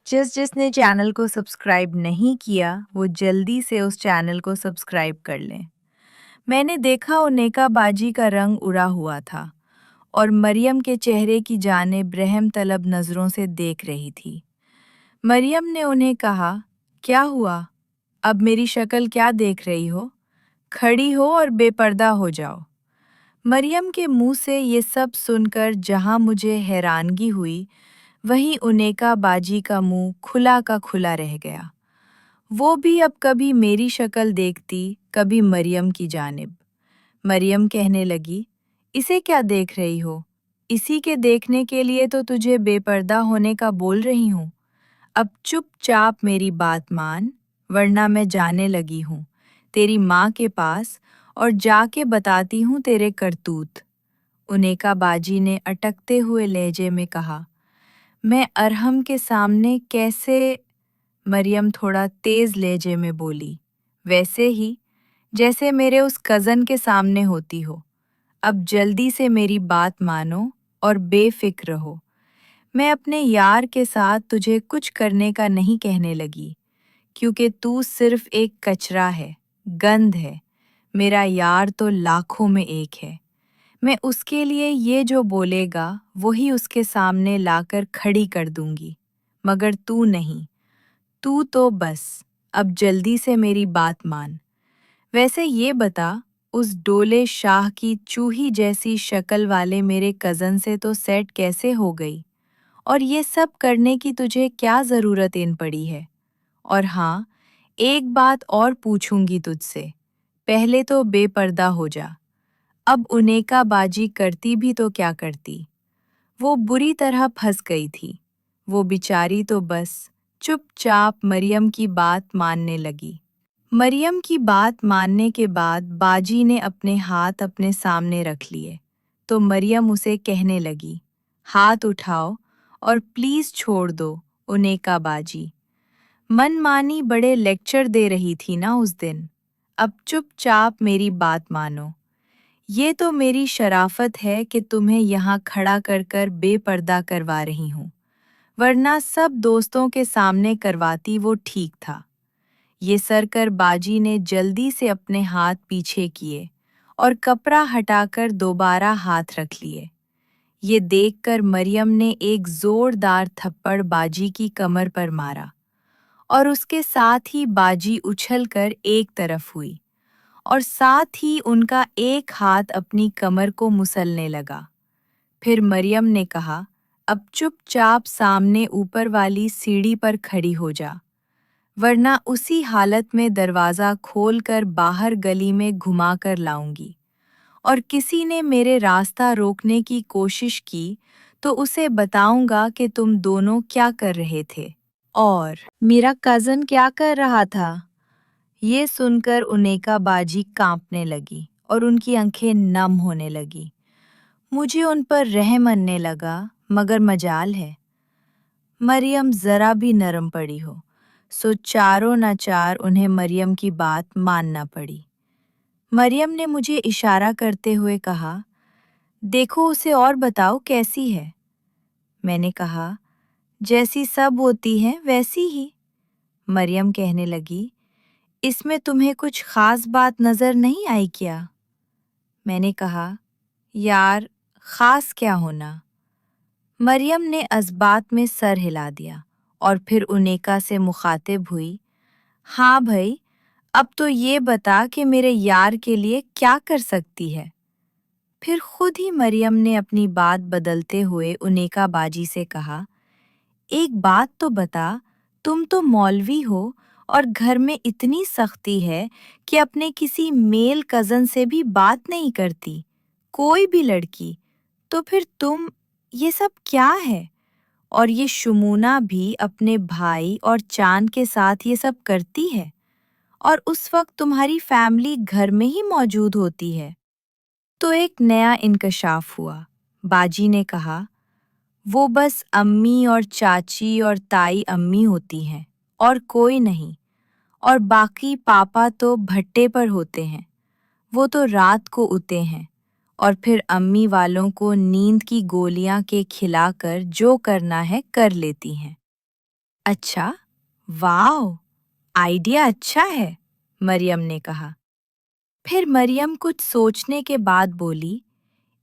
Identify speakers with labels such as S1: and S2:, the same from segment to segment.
S1: जिसने चैनल को सब्सक्राइब नहीं किया वो जल्दी से उस चैनल को सब्सक्राइब कर लें। मैंने देखा उनेका बाजी का रंग उड़ा हुआ था और मरियम के चेहरे की जानिब रहम तलब नज़रों से देख रही थी। मरियम ने उन्हें कहा, क्या हुआ? अब मेरी शक्ल क्या देख रही हो? खड़ी हो और बेपर्दा हो जाओ। मरियम के मुंह से ये सब सुनकर जहां मुझे हैरानगी हुई, वहीं उनेका बाजी का मुंह खुला का खुला रह गया। वो भी अब कभी मेरी शक्ल देखती, कभी मरियम की जानिब। मरियम कहने लगी, इसे क्या देख रही हो? इसी के देखने के लिए तो तुझे बेपर्दा होने का बोल रही हूँ। अब चुपचाप मेरी बात मान, वरना मैं जाने लगी हूँ तेरी माँ के पास और जाके बताती हूँ तेरे करतूत। उनेका बाजी ने अटकते हुए लहजे में कहा, मैं अरहम के सामने कैसे? मरियम थोड़ा तेज लहजे में बोली, वैसे ही जैसे मेरे उस कज़न के सामने होती हो। अब जल्दी से मेरी बात मानो और बेफिक्र रहो। मैं अपने यार के साथ तुझे कुछ करने का नहीं कहने लगी, क्योंकि तू सिर्फ एक कचरा है, गंध है। मेरा यार तो लाखों में एक है। मैं उसके लिए ये जो बोलेगा वही उसके सामने लाकर खड़ी कर दूंगी, मगर तू नहीं। तू तो बस अब जल्दी से मेरी बात मान। वैसे ये बता, उस डोले शाह की चूही जैसी शक्ल वाले मेरे कज़न से तो सेट कैसे हो गई? और ये सब करने की तुझे क्या ज़रूरत इन पड़ी है? और हाँ, एक बात और पूछूंगी तुझसे। पहले तो बेपर्दा हो जा। अब उनेका बाजी करती भी तो क्या करती? वो बुरी तरह फंस गई थी। वो बेचारी तो बस चुपचाप मरियम की बात मानने लगी। मरियम की बात मानने के बाद बाजी ने अपने हाथ अपने सामने रख लिए, तो मरियम उसे कहने लगी, हाथ उठाओ और प्लीज़ छोड़ दो, उनेका बाजी। मनमानी बड़े लेक्चर दे रही थी ना उस दिन। अब चुपचाप मेरी बात मानो। ये तो मेरी शराफत है कि तुम्हें यहाँ खड़ा कर कर बेपर्दा करवा रही हूँ, वरना सब दोस्तों के सामने करवाती वो ठीक था। ये सरकर बाजी ने जल्दी से अपने हाथ पीछे किए और कपड़ा हटाकर दोबारा हाथ रख लिए। ये देखकर मरियम ने एक जोरदार थप्पड़ बाजी की कमर पर मारा और उसके साथ ही बाजी उछलकर एक तरफ हुई और साथ ही उनका एक हाथ अपनी कमर को मुसलने लगा। फिर मरियम ने कहा, अब चुपचाप सामने ऊपर वाली सीढ़ी पर खड़ी हो जा, वरना उसी हालत में दरवाज़ा खोलकर बाहर गली में घुमा कर लाऊंगी। और किसी ने मेरे रास्ता रोकने की कोशिश की तो उसे बताऊंगा कि तुम दोनों क्या कर रहे थे और मेरा कज़न क्या कर रहा था। ये सुनकर उनेका बाजी कांपने लगी और उनकी आंखें नम होने लगी। मुझे उन पर रहम आने लगा, मगर मजाल है मरियम ज़रा भी नरम पड़ी हो, सो चारों नाचार उन्हें मरियम की बात मानना पड़ी। मरियम ने मुझे इशारा करते हुए कहा, देखो उसे और बताओ कैसी है। मैंने कहा, जैसी सब होती हैं वैसी ही। मरियम कहने लगी, इसमें तुम्हें कुछ खास बात नज़र नहीं आई क्या? मैंने कहा, यार, खास क्या होना? मरियम ने अज़बात में सर हिला दिया और फिर उनेका से मुखातिब हुई, हाँ भई, अब तो ये बता कि मेरे यार के लिए क्या कर सकती है। फिर खुद ही मरियम ने अपनी बात बदलते हुए उनेका बाजी से कहा, एक बात तो बता, तुम तो मौलवी हो और घर में इतनी सख्ती है कि अपने किसी मेल कज़न से भी बात नहीं करती, कोई भी लड़की। तो फिर तुम, ये सब क्या है? और ये शुमूना भी अपने भाई और चांद के साथ ये सब करती है, और उस वक्त तुम्हारी फैमिली घर में ही मौजूद होती है। तो एक नया इंकशाफ हुआ। बाजी ने कहा, वो बस अम्मी और चाची और ताई अम्मी होती हैं और कोई नहीं, और बाकी पापा तो भट्टे पर होते हैं, वो तो रात को उते हैं और फिर अम्मी वालों को नींद की गोलियां के खिलाकर जो करना है कर लेती हैं। अच्छा, वाओ, आइडिया अच्छा है, मरियम ने कहा। फिर मरियम कुछ सोचने के बाद बोली,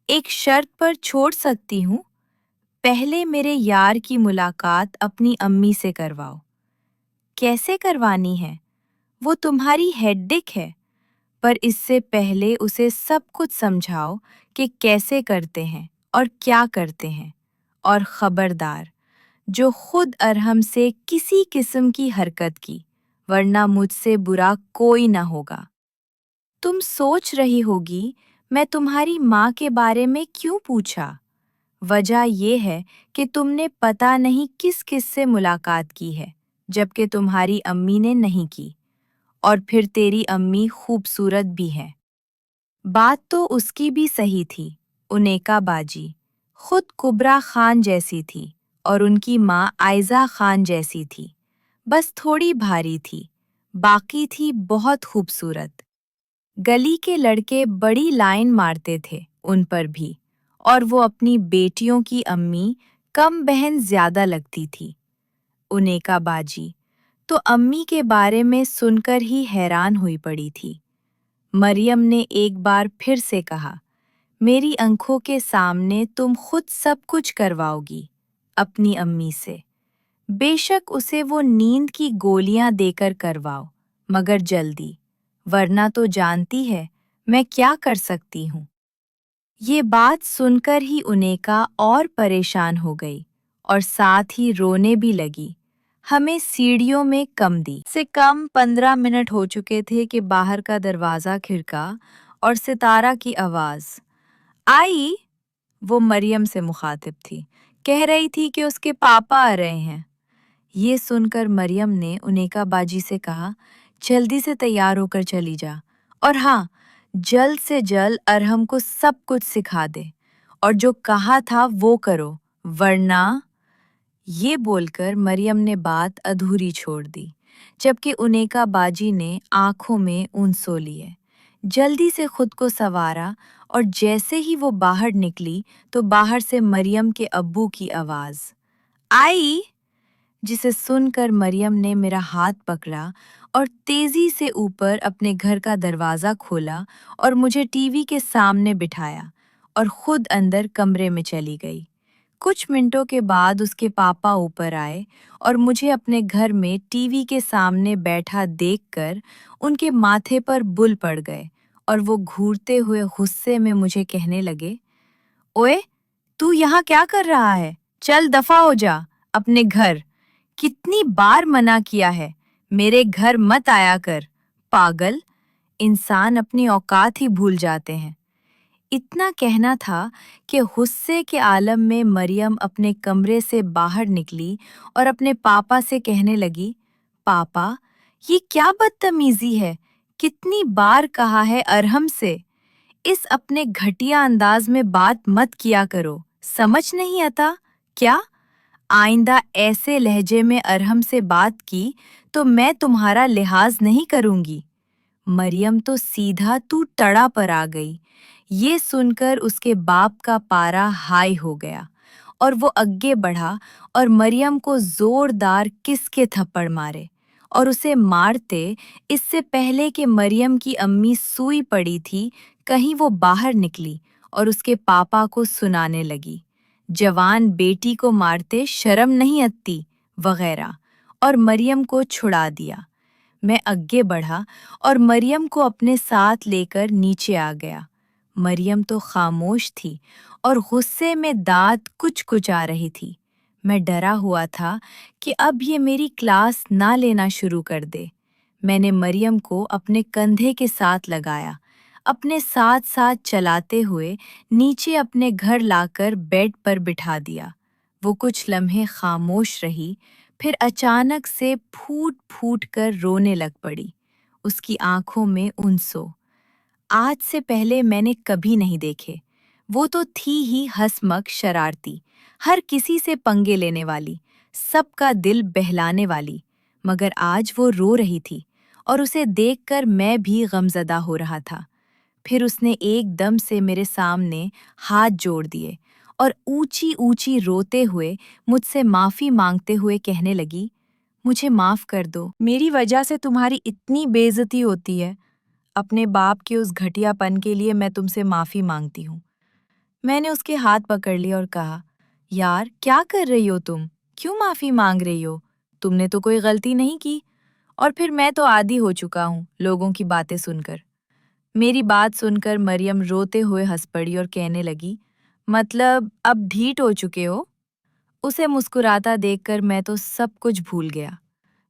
S1: एक शर्त पर छोड़ सकती हूँ। पहले मेरे यार की मुलाकात अपनी अम्मी से करवाओ। कैसे करवानी है? वो तुम्हारी हेडेक है, पर इससे पहले उसे सब कुछ समझाओ कि कैसे करते हैं और क्या करते हैं। और खबरदार, जो खुद अरहम से किसी किस्म की हरकत की, वरना मुझसे बुरा कोई ना होगा। तुम सोच रही होगी, मैं तुम्हारी माँ के बारे में क्यों पूछा? वजह ये है कि तुमने पता नहीं किस किस से मुलाकात की है, जबकि तुम्हारी अम्मी ने नहीं की। और फिर तेरी अम्मी खूबसूरत भी है। बात तो उसकी भी सही थी, उनेका बाजी। खुद कुबरा खान जैसी थी और उनकी माँ आयजा खान जैसी थी। बस थोड़ी भारी थी, बाकी थी बहुत खूबसूरत। गली के लड़के बड़ी लाइन मारते थे उन पर भी, और वो अपनी बेटियों की अम्मी कम बहन ज्यादा लगती थी। उनेका बाजी तो अम्मी के बारे में सुनकर ही हैरान हुई पड़ी थी। मरियम ने एक बार फिर से कहा, मेरी आंखों के सामने तुम खुद सब कुछ करवाओगी अपनी अम्मी से। बेशक उसे वो नींद की गोलियां देकर करवाओ, मगर जल्दी, वरना तो जानती है मैं क्या कर सकती हूँ। ये बात सुनकर ही उनेका और परेशान हो गई और साथ ही रोने भी लगी। हमें सीढ़ियों में कम दी से कम 15 मिनट हो चुके थे कि बाहर का दरवाज़ा खिड़का और सितारा की आवाज़ आई। वो मरियम से मुखातिब थी, कह रही थी कि उसके पापा आ रहे हैं। ये सुनकर मरियम ने उनेका बाजी से कहा, जल्दी से तैयार होकर चली जा, और हाँ, जल्द से जल्द अरहम को सब कुछ सिखा दे और जो कहा था वो करो, वरना। ये बोलकर मरियम ने बात अधूरी छोड़ दी, जबकि उनेका बाजी ने आंखों में ऊंसो लिए। जल्दी से खुद को संवारा और जैसे ही वो बाहर निकली तो बाहर से मरियम के अब्बू की आवाज़ आई, जिसे सुनकर मरियम ने मेरा हाथ पकड़ा और तेजी से ऊपर अपने घर का दरवाज़ा खोला और मुझे टीवी के सामने बिठाया और खुद अंदर कमरे में चली गई। कुछ मिनटों के बाद उसके पापा ऊपर आए और मुझे अपने घर में टीवी के सामने बैठा देखकर उनके माथे पर बुल पड़ गए और वो घूरते हुए गुस्से में मुझे कहने लगे, ओए, तू यहाँ क्या कर रहा है? चल दफा हो जा अपने घर। कितनी बार मना किया है, मेरे घर मत आया कर। पागल, इंसान अपनी औकात ही भूल जाते हैं। इतना कहना था कि गुस्से के आलम में मरियम अपने कमरे से बाहर निकली और अपने पापा से कहने लगी, पापा, ये क्या बदतमीजी है? कितनी बार कहा है अरहम से, इस अपने घटिया अंदाज में बात मत किया करो, समझ नहीं आता क्या? आइंदा ऐसे लहजे में अरहम से बात की तो मैं तुम्हारा लिहाज नहीं करूंगी। मरियम तो सीधा तू तड़ा पर आ गई। ये सुनकर उसके बाप का पारा हाई हो गया और वो आगे बढ़ा और मरियम को जोरदार किसके थप्पड़ मारे और उसे मारते इससे पहले कि मरियम की अम्मी सूई पड़ी थी, कहीं वो बाहर निकली और उसके पापा को सुनाने लगी, जवान बेटी को मारते शर्म नहीं आती वगैरह, और मरियम को छुड़ा दिया। मैं आगे बढ़ा और मरियम को अपने साथ लेकर नीचे आ गया। मरियम तो खामोश थी और गुस्से में दांत कुचकुचा रही थी। मैं डरा हुआ था कि अब ये मेरी क्लास ना लेना शुरू कर दे। मैंने मरियम को अपने कंधे के साथ लगाया, अपने साथ साथ चलाते हुए नीचे अपने घर लाकर बेड पर बिठा दिया। वो कुछ लम्हे खामोश रही, फिर अचानक से फूट फूट कर रोने लग पड़ी। उसकी आंखों में उनसो आज से पहले मैंने कभी नहीं देखे। वो तो थी ही हंसमक शरारती, हर किसी से पंगे लेने वाली, सबका दिल बहलाने वाली, मगर आज वो रो रही थी और उसे देखकर मैं भी गमज़दा हो रहा था। फिर उसने एकदम से मेरे सामने हाथ जोड़ दिए और ऊंची ऊंची रोते हुए मुझसे माफ़ी मांगते हुए कहने लगी, مجھے معاف کر دو، میری وجہ سے تمہاری اتنی بے عزتی ہوتی ہے۔ اپنے باپ کے اس گھٹیا پن کے لیے میں تم سے معافی مانگتی ہوں۔ میں نے اس کے ہاتھ پکڑ لیا اور کہا، یار کیا کر رہی ہو تم؟ کیوں معافی مانگ رہی ہو؟ تم نے تو کوئی غلطی نہیں کی۔ اور پھر میں تو عادی ہو چکا ہوں لوگوں کی باتیں سن کر۔ میری بات سن کر مریم روتے ہوئے ہنس پڑی اور کہنے لگی، مطلب اب ڈھیٹ ہو چکے ہو؟ اسے مسکراتا دیکھ کر میں تو سب کچھ بھول گیا،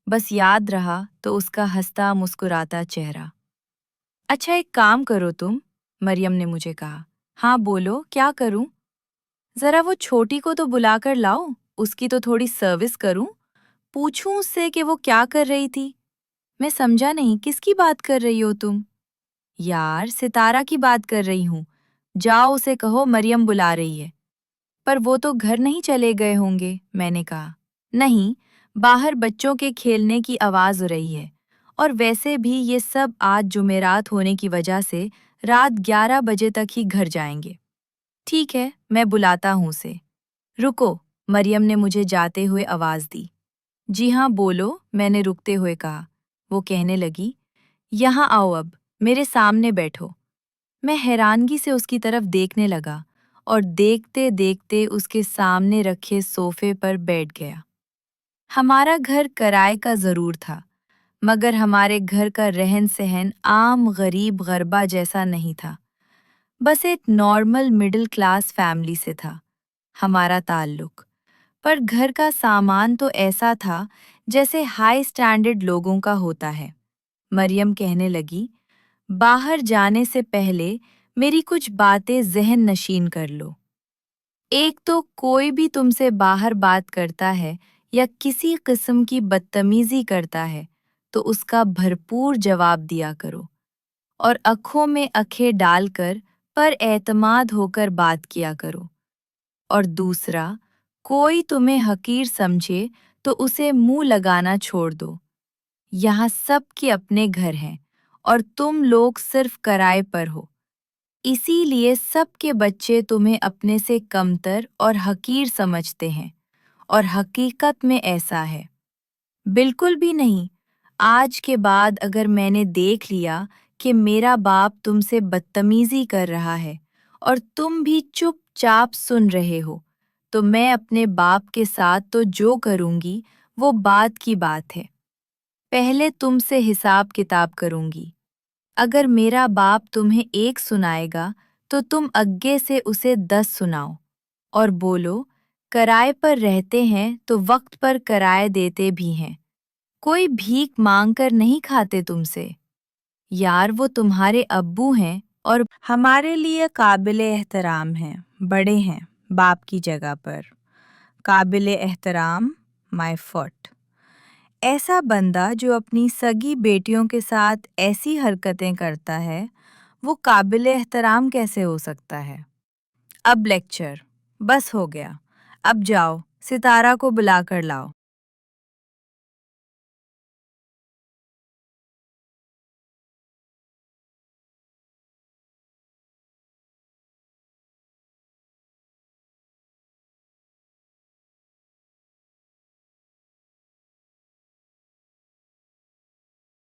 S1: بس یاد رہا تو اس کا ہنستا مسکراتا چہرہ۔ اچھا ایک کام کرو تم، مریم نے مجھے کہا۔ ہاں بولو، کیا کروں؟ ذرا وہ چھوٹی کو تو بلا کر لاؤ، اس کی تو تھوڑی سروس کروں، پوچھوں اس سے کہ وہ کیا کر رہی تھی۔ میں سمجھا نہیں، کس کی بات کر رہی ہو تم؟ یار ستارہ کی بات کر رہی ہوں، جاؤ اسے کہو مریم بلا رہی ہے۔ پر وہ تو گھر نہیں چلے گئے ہوں گے، میں نے کہا۔ نہیں، باہر بچوں کے کھیلنے کی آواز ہو رہی ہے، اور ویسے بھی یہ سب آج جمعرات ہونے کی وجہ سے رات 11 بجے تک ہی گھر جائیں گے۔ ٹھیک ہے، میں بلاتا ہوں اسے۔ رکو، مریم نے مجھے جاتے ہوئے آواز دی۔ جی ہاں بولو، میں نے رکتے ہوئے کہا۔ وہ کہنے لگی، یہاں آؤ، اب میرے سامنے بیٹھو۔ میں حیرانگی سے اس کی طرف دیکھنے لگا اور دیکھتے دیکھتے اس کے سامنے رکھے صوفے پر بیٹھ گیا۔ ہمارا گھر کرائے کا ضرور تھا، مگر ہمارے گھر کا رہن سہن عام غریب غربا جیسا نہیں تھا، بس ایک نارمل مڈل کلاس فیملی سے تھا ہمارا تعلق۔ پر گھر کا سامان تو ایسا تھا جیسے ہائی سٹینڈرڈ لوگوں کا ہوتا ہے۔ مریم کہنے لگی، باہر جانے سے پہلے میری کچھ باتیں ذہن نشین کر لو۔ ایک تو کوئی بھی تم سے باہر بات کرتا ہے یا کسی قسم کی بدتمیزی کرتا ہے تو اس کا بھرپور جواب دیا کرو، اور آنکھوں میں آنکھیں ڈال کر پر اعتماد ہو کر بات کیا کرو۔ اور دوسرا، کوئی تمہیں حقیر سمجھے تو اسے منہ لگانا چھوڑ دو۔ یہاں سب کے اپنے گھر ہیں اور تم لوگ صرف کرائے پر ہو، اسی لیے سب کے بچے تمہیں اپنے سے کمتر اور حقیر سمجھتے ہیں، اور حقیقت میں ایسا ہے بالکل بھی نہیں۔ آج کے بعد اگر میں نے دیکھ لیا کہ میرا باپ تم سے بدتمیزی کر رہا ہے اور تم بھی چپ چاپ سن رہے ہو، تو میں اپنے باپ کے ساتھ تو جو کروں گی وہ بات کی بات ہے۔ پہلے تم سے حساب کتاب کروں گی۔ اگر میرا باپ تمہیں 1 سنائے گا تو تم اگے سے اسے 10 سناؤ، اور بولو کرائے پر رہتے ہیں تو وقت پر کرائے دیتے بھی ہیں، کوئی بھیک مانگ کر نہیں کھاتے تم سے۔ یار وہ تمہارے ابو ہیں اور ہمارے لیے قابل احترام ہیں، بڑے ہیں باپ کی جگہ پر۔ قابل احترام مائی فٹ۔ ایسا بندہ جو اپنی سگی بیٹیوں کے ساتھ ایسی حرکتیں کرتا ہے، وہ قابل احترام کیسے ہو سکتا ہے؟ اب لیکچر بس ہو گیا، اب جاؤ ستارہ کو بلا کر لاؤ۔